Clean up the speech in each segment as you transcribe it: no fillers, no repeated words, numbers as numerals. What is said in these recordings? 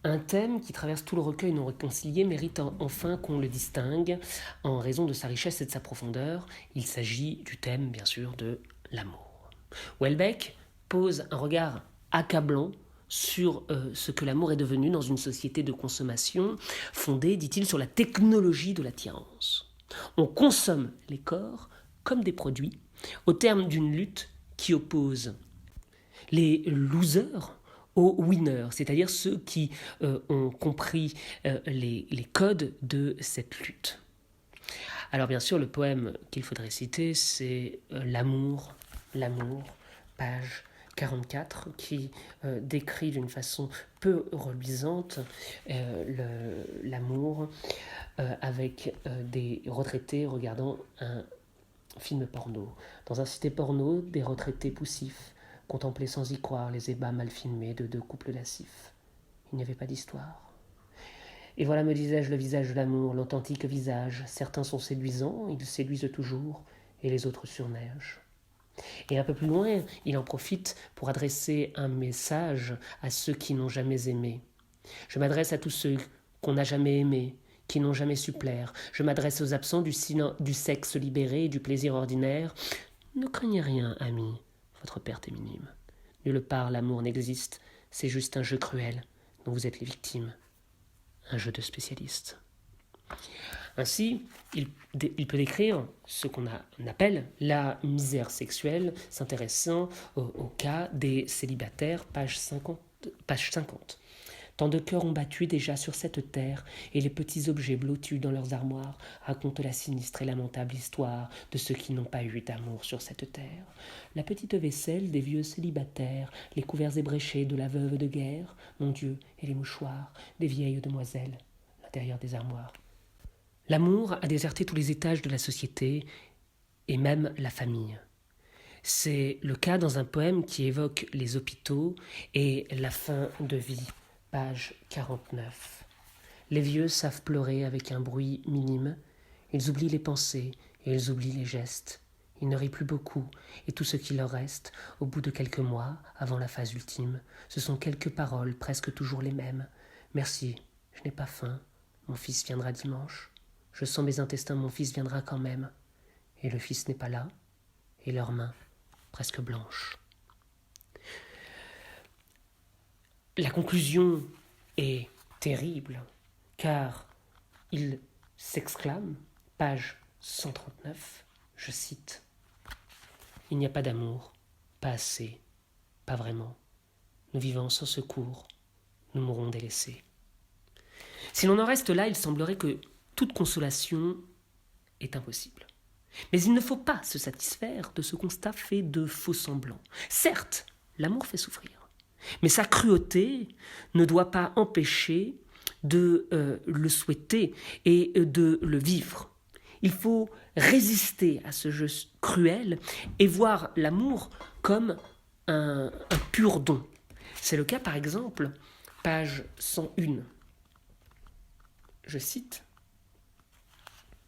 Un thème qui traverse tout le recueil non réconcilié mérite enfin qu'on le distingue en raison de sa richesse et de sa profondeur. Il s'agit du thème, bien sûr, de l'amour. Houellebecq pose un regard accablant sur ce que l'amour est devenu dans une société de consommation fondée, dit-il, sur la technologie de l'attirance. On consomme les corps comme des produits au terme d'une lutte qui oppose les losers aux winners, c'est-à-dire ceux qui ont compris les codes de cette lutte. Alors bien sûr, le poème qu'il faudrait citer, c'est L'amour, page 44, qui décrit d'une façon peu reluisante l'amour avec des retraités regardant un film porno. Dans un cité porno, des retraités poussifs contemplaient sans y croire les ébats mal filmés de deux couples lascifs. Il n'y avait pas d'histoire. Et voilà, me disais-je, le visage de l'amour, l'authentique visage. Certains sont séduisants, ils séduisent toujours, et les autres surnagent. Et un peu plus loin, il en profite pour adresser un message à ceux qui n'ont jamais aimé. Je m'adresse à tous ceux qu'on n'a jamais aimés, qui n'ont jamais su plaire. Je m'adresse aux absents du sexe libéré et du plaisir ordinaire. Ne craignez rien, amis, votre perte est minime. Nulle part l'amour n'existe, c'est juste un jeu cruel dont vous êtes les victimes. Un jeu de spécialistes. Ainsi, il peut décrire ce qu'on appelle la misère sexuelle, s'intéressant au cas des célibataires, page 50. Tant de cœurs ont battu déjà sur cette terre, et les petits objets blottus dans leurs armoires racontent la sinistre et lamentable histoire de ceux qui n'ont pas eu d'amour sur cette terre. La petite vaisselle des vieux célibataires, les couverts ébréchés de la veuve de guerre, mon Dieu, et les mouchoirs des vieilles demoiselles, l'intérieur des armoires. L'amour a déserté tous les étages de la société, et même la famille. C'est le cas dans un poème qui évoque les hôpitaux et la fin de vie. Page 49. Les vieux savent pleurer avec un bruit minime. Ils oublient les pensées et ils oublient les gestes. Ils ne rient plus beaucoup, et tout ce qui leur reste, au bout de quelques mois, avant la phase ultime, ce sont quelques paroles, presque toujours les mêmes. Merci, je n'ai pas faim. Mon fils viendra dimanche. Je sens mes intestins, mon fils viendra quand même. Et le fils n'est pas là, et leurs mains, presque blanches. La conclusion est terrible, car il s'exclame, page 139, je cite, « Il n'y a pas d'amour, pas assez, pas vraiment. Nous vivons sans secours, nous mourrons délaissés. » Si l'on en reste là, il semblerait que toute consolation est impossible. Mais il ne faut pas se satisfaire de ce constat fait de faux semblants. Certes, l'amour fait souffrir. Mais sa cruauté ne doit pas empêcher de le souhaiter et de le vivre. Il faut résister à ce jeu cruel et voir l'amour comme un pur don. C'est le cas, par exemple, page 101. Je cite,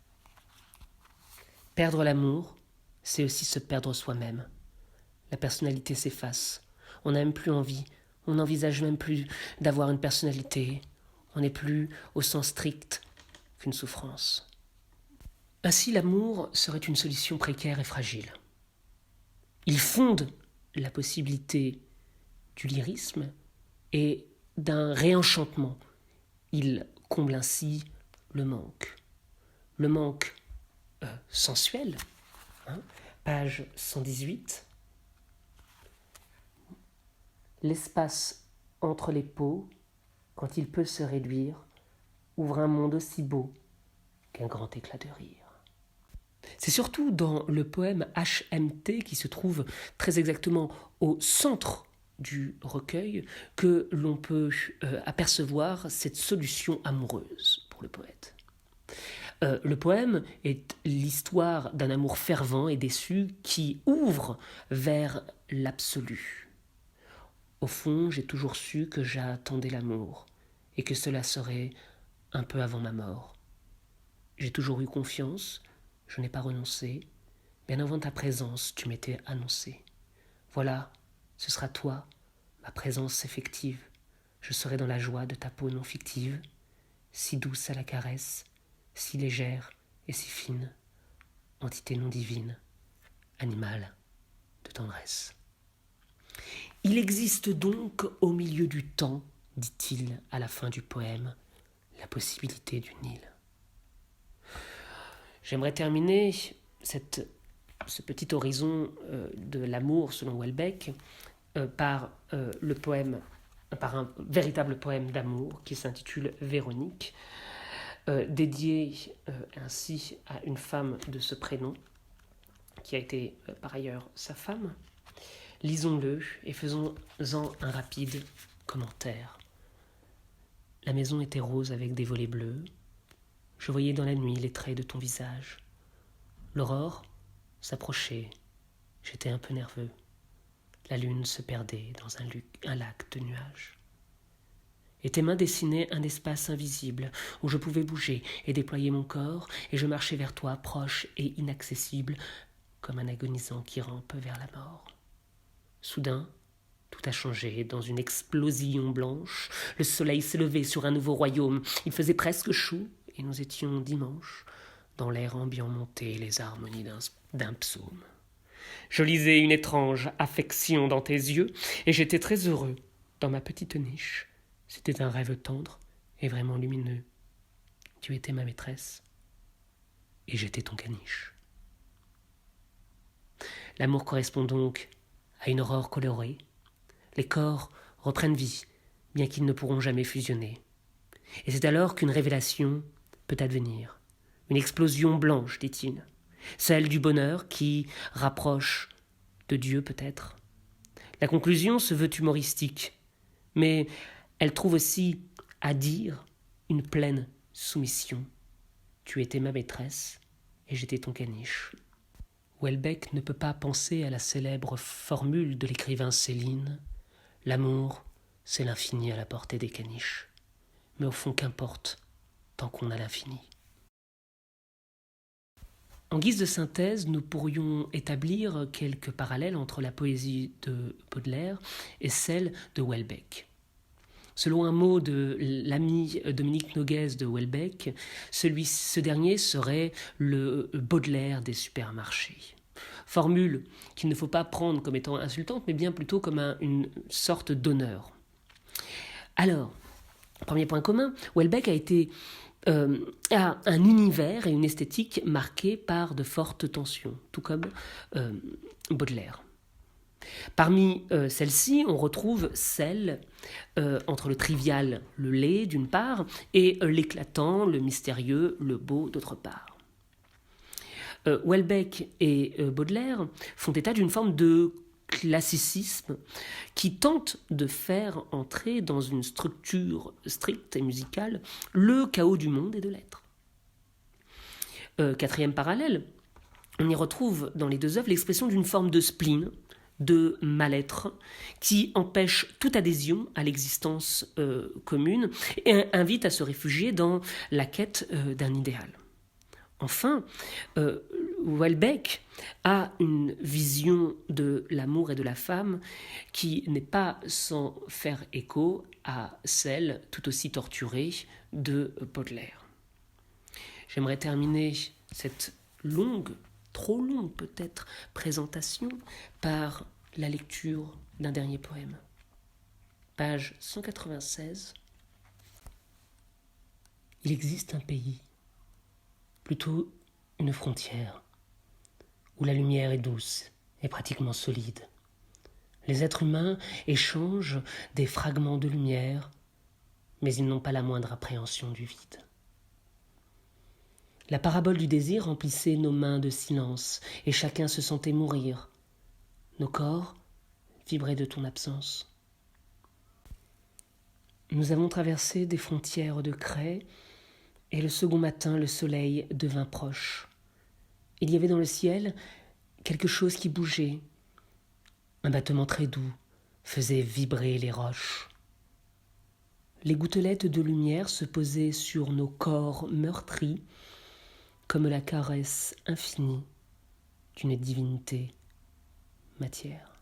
« Perdre l'amour, c'est aussi se perdre soi-même. La personnalité s'efface. On n'a même plus envie, on n'envisage même plus d'avoir une personnalité. On n'est plus, au sens strict, qu'une souffrance. » Ainsi, l'amour serait une solution précaire et fragile. Il fonde la possibilité du lyrisme et d'un réenchantement. Il comble ainsi le manque. Le manque sensuel, page 118. L'espace entre les peaux, quand il peut se réduire, ouvre un monde aussi beau qu'un grand éclat de rire. C'est surtout dans le poème HMT, qui se trouve très exactement au centre du recueil, que l'on peut apercevoir cette solution amoureuse pour le poète. Le poème est l'histoire d'un amour fervent et déçu qui ouvre vers l'absolu. Au fond, j'ai toujours su que j'attendais l'amour et que cela serait un peu avant ma mort. J'ai toujours eu confiance, je n'ai pas renoncé. Bien avant ta présence, tu m'étais annoncé. Voilà, ce sera toi, ma présence effective. je serai dans la joie de ta peau non fictive, si douce à la caresse, si légère et si fine, entité non divine, animal de tendresse. Il existe donc au milieu du temps, dit-il à la fin du poème, la possibilité d'une île. J'aimerais terminer ce petit horizon de l'amour selon Houellebecq par un véritable poème d'amour qui s'intitule Véronique, dédié ainsi à une femme de ce prénom, qui a été par ailleurs sa femme. Lisons-le et faisons-en un rapide commentaire. La maison était rose avec des volets bleus. Je voyais dans la nuit les traits de ton visage. L'aurore s'approchait. J'étais un peu nerveux. La lune se perdait dans un lac de nuages. Et tes mains dessinaient un espace invisible où je pouvais bouger et déployer mon corps, et je marchais vers toi, proche et inaccessible, comme un agonisant qui rampe vers la mort. Soudain, tout a changé. Dans une explosion blanche, le soleil s'est levé sur un nouveau royaume. Il faisait presque chaud, et nous étions dimanche. Dans l'air ambiant montaient les harmonies d'un psaume. Je lisais une étrange affection dans tes yeux, et j'étais très heureux dans ma petite niche. C'était un rêve tendre et vraiment lumineux. Tu étais ma maîtresse, et j'étais ton caniche. L'amour correspond donc à une aurore colorée. Les corps reprennent vie, bien qu'ils ne pourront jamais fusionner. Et c'est alors qu'une révélation peut advenir. Une explosion blanche, dit-il. Celle du bonheur qui rapproche de Dieu peut-être. La conclusion se veut humoristique, mais elle trouve aussi à dire une pleine soumission. Tu étais ma maîtresse et j'étais ton caniche. Houellebecq ne peut pas penser à la célèbre formule de l'écrivain Céline « L'amour, c'est l'infini à la portée des caniches. Mais au fond, qu'importe, tant qu'on a l'infini. » En guise de synthèse, nous pourrions établir quelques parallèles entre la poésie de Baudelaire et celle de Houellebecq. Selon un mot de l'ami Dominique Noguès de Houellebecq, ce dernier serait le Baudelaire des supermarchés. Formule qu'il ne faut pas prendre comme étant insultante, mais bien plutôt comme une sorte d'honneur. Alors, premier point commun, Houellebecq a un univers et une esthétique marqués par de fortes tensions, tout comme Baudelaire. Parmi celles-ci, on retrouve celle entre le trivial, le laid d'une part, et l'éclatant, le mystérieux, le beau d'autre part. Houellebecq et Baudelaire font état d'une forme de classicisme qui tente de faire entrer dans une structure stricte et musicale le chaos du monde et de l'être. Quatrième parallèle, on y retrouve dans les deux œuvres l'expression d'une forme de spleen, de mal-être, qui empêche toute adhésion à l'existence commune et invite à se réfugier dans la quête d'un idéal. Enfin, Houellebecq a une vision de l'amour et de la femme qui n'est pas sans faire écho à celle tout aussi torturée de Baudelaire. J'aimerais terminer cette trop longue peut-être, présentation par la lecture d'un dernier poème. Page 196. Il existe un pays, plutôt une frontière, où la lumière est douce et pratiquement solide. Les êtres humains échangent des fragments de lumière, mais ils n'ont pas la moindre appréhension du vide. La parabole du désir remplissait nos mains de silence, et chacun se sentait mourir. Nos corps vibraient de ton absence. Nous avons traversé des frontières de craie, et le second matin, le soleil devint proche. Il y avait dans le ciel quelque chose qui bougeait. Un battement très doux faisait vibrer les roches. Les gouttelettes de lumière se posaient sur nos corps meurtris, comme la caresse infinie d'une divinité matière.